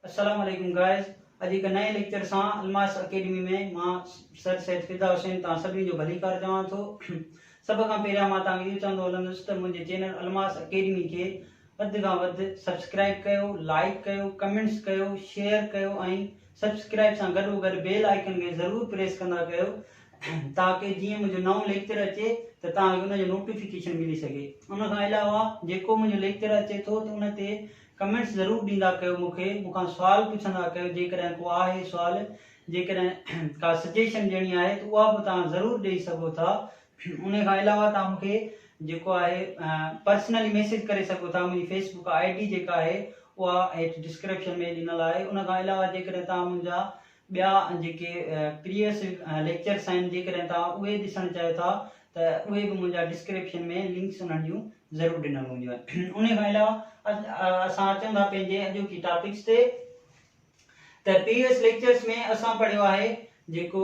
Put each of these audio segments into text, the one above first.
अस्सलाम वालेकुम गाइस। अॼु हिकु नए लेक्चर सां अलमास अकेडमी में मां सर सैद फिदा हुसैन तव्हां सभिनी जो भलीकार चवां थो। सभ खां पहिरियां मां तव्हांखे इहो चवंदो हलंदुसि त मुंहिंजे चैनल अलमास अकेडमी खे वधि खां वधि सब्सक्राइब कयो, लाइक कयो, कमेंट्स कयो, शेयर कयो ऐं सब्सक्राइब सां गॾोगॾु बेल आइकन खे ज़रूरु प्रेस कंदा कयो ताकि जीअं मुंहिंजो नओं लेक्चर अचे त तव्हांखे उनजो नोटिफिकेशन मिली सघे। उन खां अलावा जेको मुंहिंजो लेक्चर अचे थो त उन ते कमेंट्स ज़रूरु ॾींदा कयो, मूंखां सुवाल पुछंदा कयो। जेकॾहिं को आहे सुवाल, जेकॾहिं का सजेशन ॾियणी आहे त उहा बि तव्हां ज़रूरु ॾेई सघो था। उन खां अलावा तव्हां मूंखे जेको आहे पर्सनली मैसेज करे सघो था। मुंहिंजी फेसबुक ID जेका आहे उहा हेठि डिस्क्रिप्शन में ॾिनल आहे। उन खां अलावा जेकॾहिं तव्हां मुंहिंजा ॿिया जेके प्रीवियस लेक्चर्स आहिनि, जेकॾहिं तव्हां उहे ॾिसणु चाहियो था त उहे बि मुंहिंजा डिस्क्रिप्शन में लिंक्स उन्हनि जूं ज़रूरु ॾिनल हूंदियूं आहिनि। उन खां अलावा असां अचूं था पंहिंजे अॼोकी टॉपिक्स ते। त प्रीवियस लेक्चर्स में असां पढ़ियो आहे जेको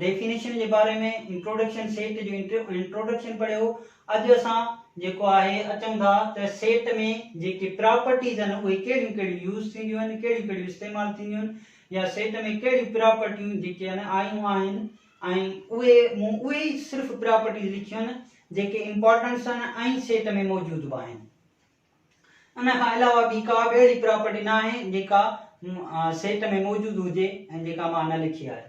डेफिनेशन जे बारे में, इंट्रोडक्शन सेट जो इंट्रोडक्शन पढ़ियो। अॼु असां जेको आहे अचूं था त सेट में जेके प्रॉपर्टीज़ आहिनि उहे कहिड़ियूं कहिड़ियूं यूज़ थींदियूं आहिनि, कहिड़ियूं कहिड़ियूं इस्तेमालु थींदियूं आहिनि, या सेट में कहिड़ियूं प्रॉपर्टियूं जेके आहिनि आयूं आहिनि ऐं उहे ई सिर्फ़ु प्रॉपर्टीज़ लिखियूं आहिनि जेके इम्पोर्टेंट्स आहिनि ऐं सेट में मौजूदु बि आहिनि। उन खां अलावा ॿी का बि अहिड़ी प्रॉपर्टी न आहे जेका सेट में मौजूदु हुजे ऐं जेका मां न लिखी आहे।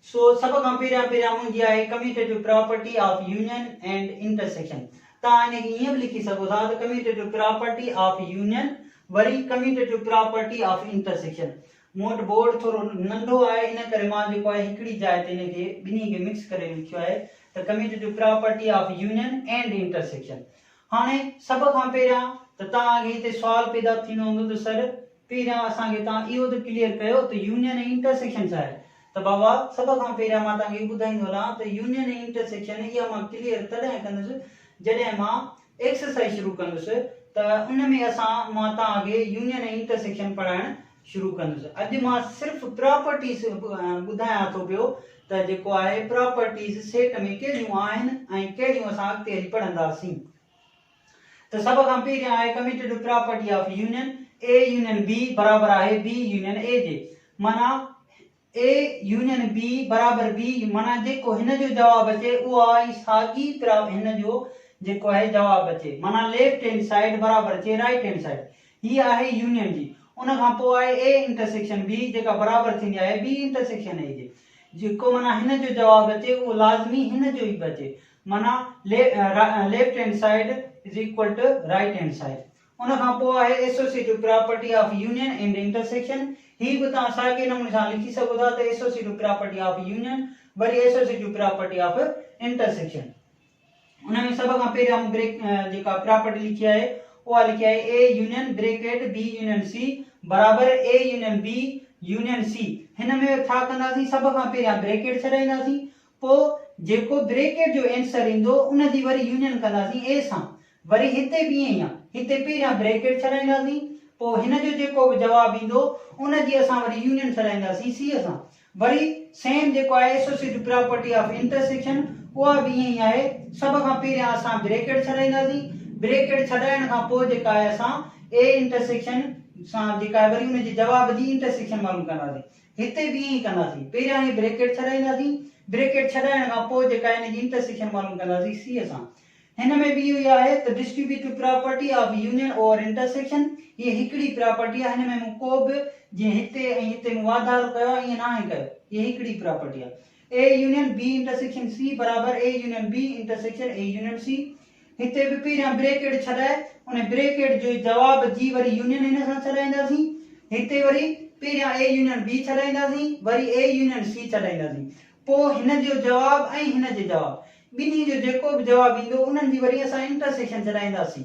सो सभ खां पहिरियां मुंहिंजी आहे commutative property of union and intersection. तव्हां हिनखे ईअं बि लिखी सघो था त कम्यूटेटिव प्रॉपर्टी ऑफ यूनियन वरी कम्यूटेटिव प्रॉपर्टी ऑफ इंटरसेक्शन। मूं वटि बोर्ड थोरो नंढो आहे, इन करे मां जेको आहे हिकिड़ी जाइ ते हिनखे ॿिन्ही खे मिक्स करे लिखियो आहे त commutative property of union and intersection. हाणे सभ खां पहिरियां त तव्हांखे हिते सुवाल पैदा थींदो हूंदो त सर पहिरियां असांखे तव्हां इहो त क्लियर कयो त यूनियन ऐं इंटरसेक्शन छा आहे। त बाबा सभ खां पहिरियां मां तव्हांखे ॿुधाईंदो हलां त यूनियन ऐं इंटरसेक्शन इहा मां क्लियर तॾहिं कंदुसि जॾहिं मां एक्सरसाइज शुरू कंदुसि त उन में मां तव्हांखे यूनियन ऐं इंटरसेक्शन पढ़ाइणु शुरू कंदुसि। अॼु मां सिर्फ़ु प्रॉपर्टीज़ ॿुधायां थो पियो त जेको आहे प्रॉपर्टीज़ सेट में कहिड़ियूं आहिनि ऐं कहिड़ियूं असां अॻिते हली पढ़ंदासीं। त सभ खां पहिरियां आहे commutative property of union. A union B बराबर आहे B यूनियन A जे। माना A यूनियन B बराबर B, माना जेको हिन जो जवाब अचे उहो आहे साॻी हिन जो जेको आहे जवाब अचे, माना लेफ्ट हैंड साइड बराबर अचे राइट हैंड साइड। हीअ आहे यूनियन जी। उन खां पोइ आहे A इंटरसेक्शन B जेका बराबर थींदी आहे B इंटरसेक्शन A जे। जेको माना हिन जो जवाब अचे उहो लाज़मी हिन जो ई अचे, माना left hand side is equal to right hand side. उन खां पोइ आहे associative property of union and intersection. ही बि तव्हां साॻे नमूने सां लिखी सघो था त एसोसिएटिव प्रॉपर्टी ऑफ यूनियन वरी एसोसिएटिव प्रॉपर्टी ऑफ इंटरसेक्शन। उन में सभ खां पहिरियां जेका प्रॉपर्टी लिखी आहे उहा लिखी आहे A union bracket B union C बराबर A union B union C। हिन में छा कंदासीं, सभ खां पहिरियां ब्रैकेट छॾाईंदासीं, पोइ जेको ब्रैकेट जो आंसर ईंदो उन जी वरी यूनियन कंदासीं A सां। वरी हिते बि ईअं ई आहे, हिते पहिरियां ब्रैकेट छॾाईंदासीं, पोइ हिन जो जेको बि जवाब ईंदो उन जी असां वरी यूनियन छॾाईंदासीं C सां। वरी सेम जेको आहे एसोसिएटिव प्रॉपर्टी ऑफ इंटरसेक्शन उहा बि ईअं ई आहे। सभ खां पहिरियां असां ब्रैकेट छॾाईंदासीं, ब्रैकेट छॾाइण खां पोइ जेका आहे असां A इंटरसेक्शन सां जेका आहे वरी उन जे जवाब जी इंटरसेक्शन मालूम कंदासीं। हिते बि ईअं ई कंदासीं, पहिरियां ई ब्रैकेट छॾाईंदासीं, ब्रैकेट छॾाइण खां पोइ जेका इन जी इंटरसेक्शन मालूम कंदासीं C सां। हिन में बि इहो ई आहे त distributive property of union over intersection. ये हिकिड़ी प्रॉपर्टी आहे, हिन में को बि जीअं हिते ऐं हिते में वाधारो कयो आहे ईअं नाहे कयो, ये हिकिड़ी प्रॉपर्टी आहे। A union B intersection C बराबर A union B intersection A union C। हिते बि पहिरियां ब्रैकेट छॾाए उन ब्रैकेट जो जवाब जी वरी यूनियन हिन सां छॾाईंदासीं। हिते वरी पहिरियां A यूनियन B छॾाईंदासीं, वरी A यूनियन C छॾाईंदासीं, पोइ हिन जो जवाब ऐं हिन जो जवाब ॿिन्ही जो जेको बि जवाब ईंदो उन्हनि जी वरी असां इंटरसेक्शन छॾाईंदासीं।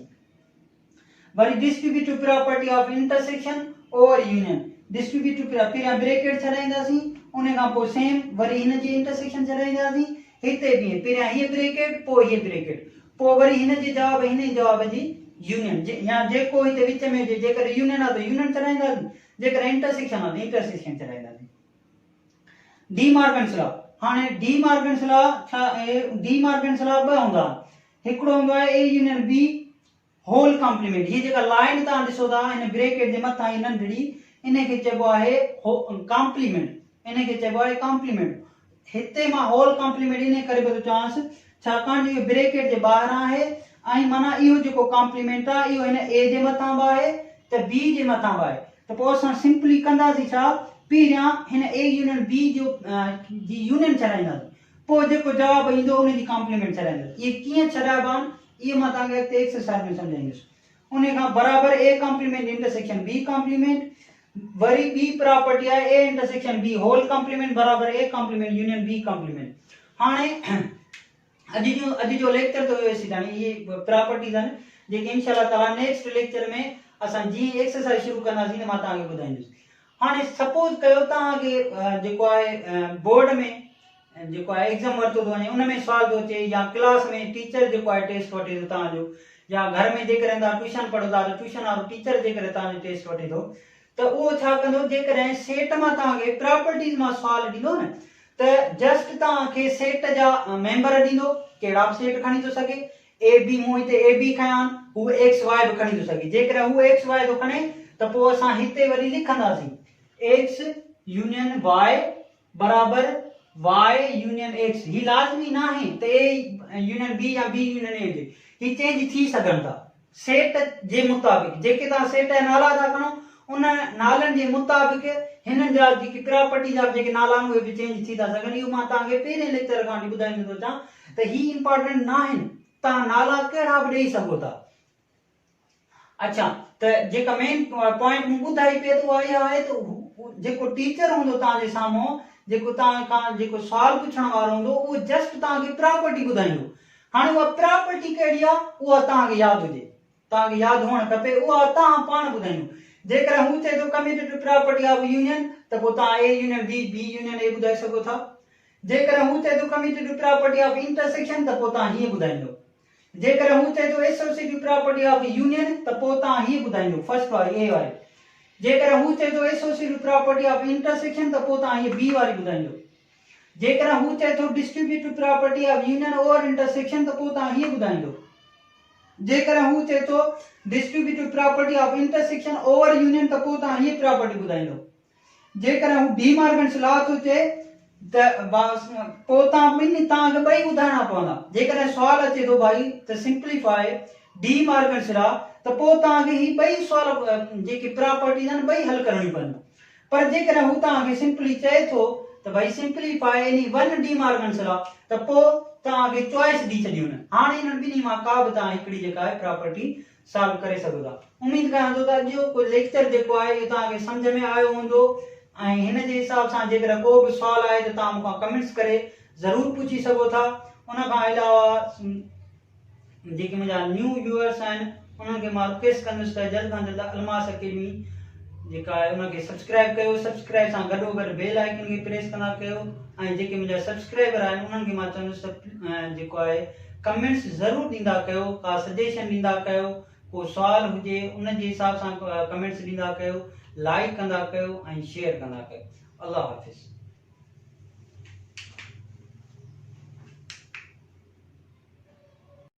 वरी distributive property of intersection over union. Distributive पहिरियां ब्रैकेट छॾाईंदासीं, उन खां पोइ सेम वरी हिन जी इंटरसेक्शन छॾाईंदासीं। हिते बि पहिरियां हीअ ब्रैकेट पोइ हीअ ब्रैकेट, पोइ वरी हिन जे जवाब हिन जे जवाब जी यूनियन, या जेको हिते विच में हुजे, जेकर यूनियन आहे त यूनियन छॾाईंदासीं, जेकर इंटरसेक्शन आहे त इंटरसेक्शन छॾाईंदासीं। De Morgan's law. हाणे डी मॉर्गन्स लॉ छा आहे? डी मॉर्गन्स लॉ ॿ हूंदा आहिनि। हिकिड़ो हूंदो आहे A union B whole complement. हीअ जेका लाइन तव्हां ॾिसो था हिन ब्रैकेट जे मथां ही नंढड़ी, इन खे चइबो आहे कॉम्प्लीमेंट, इन खे चइबो आहे कॉम्प्लीमेंट। हिते मां होल कॉम्प्लीमेंट इन करे थो चवांसि छाकाणि जो ब्रेकेट जे ॿाहिरां आहे ऐं माना इहो जेको कॉम्प्लीमेंट आहे इहो हिन ए जे मथां बि आहे त बी जे मथां बि आहे। त पोइ असां सिंपली कंदासीं छा, पहिरियां हिन ए यूनियन बी जो जी यूनियन छॾाईंदासीं, पोइ जेको जवाबु ईंदो उनजी कॉम्प्लीमेंट छॾाईंदासीं। इहे कीअं छॾाइबा आहिनि इहो मां तव्हांखे अॻिते एक्सरसाइज में सम्झाईंदुसि। उन खां बराबरि A complement intersection B complement, वरी बी प्रॉपर्टी आहे A intersection B whole complement बराबरि A complement union B complement. हाणे अॼु जो लेक्चर तो हुयोसीं ताणी इहे प्रॉपर्टीज़ आहिनि जेके इंशाअल्लाह ताला नेक्स्ट लेक्चर में असां जीअं एक्सरसाइज शुरू कंदासीं त मां तव्हांखे ॿुधाईंदुसि। हाणे सपोज कयो तव्हांखे जेको आहे बोर्ड में जेको आहे एग्ज़ाम वरितो थो वञे उन में सुवाल थो अचे, या क्लास में टीचर जेको आहे टेस्ट वठे थो तव्हांजो, या घर में जेकॾहिं तव्हां ट्यूशन पढ़ो था त ट्यूशन वारो टीचर जेकॾहिं तव्हांजो टेस्ट वठे थो त उहो छा कंदो, जेकॾहिं सेट मां तव्हांखे प्रॉपर्टीज़ मां सुवाल ॾींदो न त जस्ट तव्हांखे सेट जा मेंबर ॾींदो, कहिड़ा बि सेट खणी थो सघे, ए बी मूं हिते ए बी खयां आहिनि, हू एक्स वाई बि खणी थो सघे। जेकॾहिं हू एक्स वाई थो खणे त पोइ असां हिते वरी लिखंदासीं एक्स यूनियन वाई बराबरि वाई यूनियन एक्स। ही लाज़मी न आहे त ए यूनियन बी या बी यूनियन ए हुजे, ही चेंज थी सघनि था सेट जे मुताबिक़। जेके तव्हां सेट जा नाला था खणो उन नालनि जे मुताबिक़ हिननि जा जेकी प्रॉपर्टी जा जेके नाला आहिनि उहे बि चेंज थी था सघनि। इहो मां तव्हांखे पहिरें लेक्चर खां वठी ॿुधाईंदो थो अचां त ही इंपॉर्टेंट न आहिनि, तव्हां नाला कहिड़ा बि ॾेई सघो था। अच्छा, त जेका मेन पॉइंट मूं ॿुधाई पिए थो इहा आहे त जेको टीचर हूंदो तव्हांजे साम्हूं, जेको तव्हां खां जेको सुवाल पुछण वारो हूंदो उहो जस्ट तव्हांखे प्रॉपर्टी ॿुधाईंदो। हाणे उहा प्रॉपर्टी कहिड़ी आहे उहा तव्हांखे यादि हुजे, तव्हांखे यादि हुअणु खपे, उहा तव्हां पाण ॿुधाईंदो। जेकॾहिं हू चए थो कम्यूटेटिव प्रॉपर्टी ऑफ यूनियन त पोइ तव्हां A union B B union A ॿुधाए सघो था। जेकॾहिं हू चए थो कम्यूटेटिव प्रॉपर्टी ऑफ इंटरसेक्शन त पोइ तव्हां हीअं ॿुधाईंदो। जेकॾहिं हू चए थो एसोसिएटिव प्रॉपर्टी ऑफ यूनियन त पोइ तव्हां हीअं ॿुधाईंदो, फर्स्ट वारी ए वारी। जेकॾहिं हू चए थो एसोसिएटिव प्रॉपर्टी ऑफ इंटरसेक्शन त पोइ तव्हां हीअ बी वारी ॿुधाईंदो। जेकॾहिं हू चए थो distributive property of union over intersection त पोइ तव्हां हीअं ॿुधाईंदो। जेकॾहिं हू चए थो distributive property of intersection over union त पोइ तव्हां हीअ प्रॉपर्टी ॿुधाईंदो। जेकॾहिं हू डी मार्गन्स लॉ थो चए त पोइ तव्हांखे ॿई ॿुधाइणा पवंदा। जेकॾहिं सुवाल अचे थो भाई त सिंप्लीफाई डी मार्गन्स लॉ त पोइ तव्हांखे ही ॿई सुवाल जेके प्रॉपर्टीज़ आहिनि ॿई हल करणी पवंदियूं। पर जेकॾहिं हू तव्हांखे सिंपली चए थो त भाई simplify any one De Morgan's law त पोइ तव्हांखे चॉइस ॾेई छॾियूं न। हाणे हिननि ॿिन्ही मां का बि तव्हां हिकिड़ी जेका आहे प्रॉपर्टी सॉल्व करे सघो था। उमेद कयां थो त अॼु जो कोई लेक्चर जेको आहे इहो तव्हांखे सम्झ में आयो हूंदो ऐं हिन जे हिसाब सां जेकॾहिं को बि सुवाल आहे त तव्हां मूंखां कमेंट्स करे ज़रूरु पुछी सघो था। उन खां अलावा जेके मुंहिंजा न्यू व्यूअर्स आहिनि उन्हनि खे मां रिक्वेस्ट कंदुसि त जल्द खां जल्द अलमास अकेडमी जेका आहे उनखे सब्सक्राइब कयो। सब्सक्राइब सां गॾोगॾु बेल आइकन खे प्रेस कंदा कयो। ऐं जेके मुंहिंजा सब्सक्राइबर आहिनि उन्हनि खे मां चवंदुसि त जेको आहे कमेंट्स ज़रूरु ॾींदा कयो, का सजेशन ॾींदा कयो, को सुवाल हुजे उन जे हिसाब सां कमेंट्स ॾींदा कयो, लाइक कंदा कयो ऐं शेयर कंदा कयो। अल्लाह हाफ़िज़।